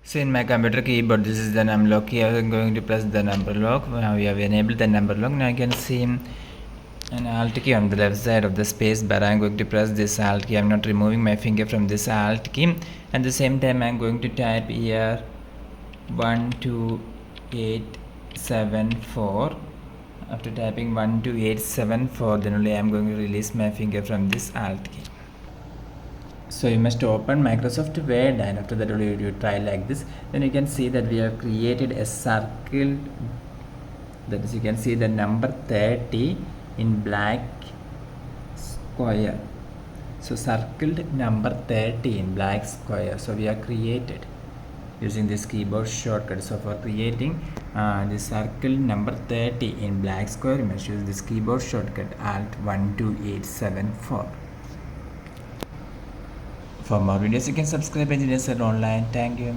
So in my computer keyboard, this is the number lock key. I'm going to press the number lock. Now we have enabled the number lock. Now I can see an alt key on the left side of the space bar. I'm going to press this alt key. I'm not removing my finger from this alt key. At the same time, I'm going to type here 12874. After typing 12874, then only I'm going to release my finger from this alt key. So you must open Microsoft Word, and after that you try like this. Then you can see that we have created a circle, that is, you can see the number 30 in black square. So circled number 30 in black square. So we have created using this keyboard shortcut. So for creating the circle number 30 in black square, you must use this keyboard shortcut Alt 12874. For more videos, you can subscribe Engineers Online. Thank you.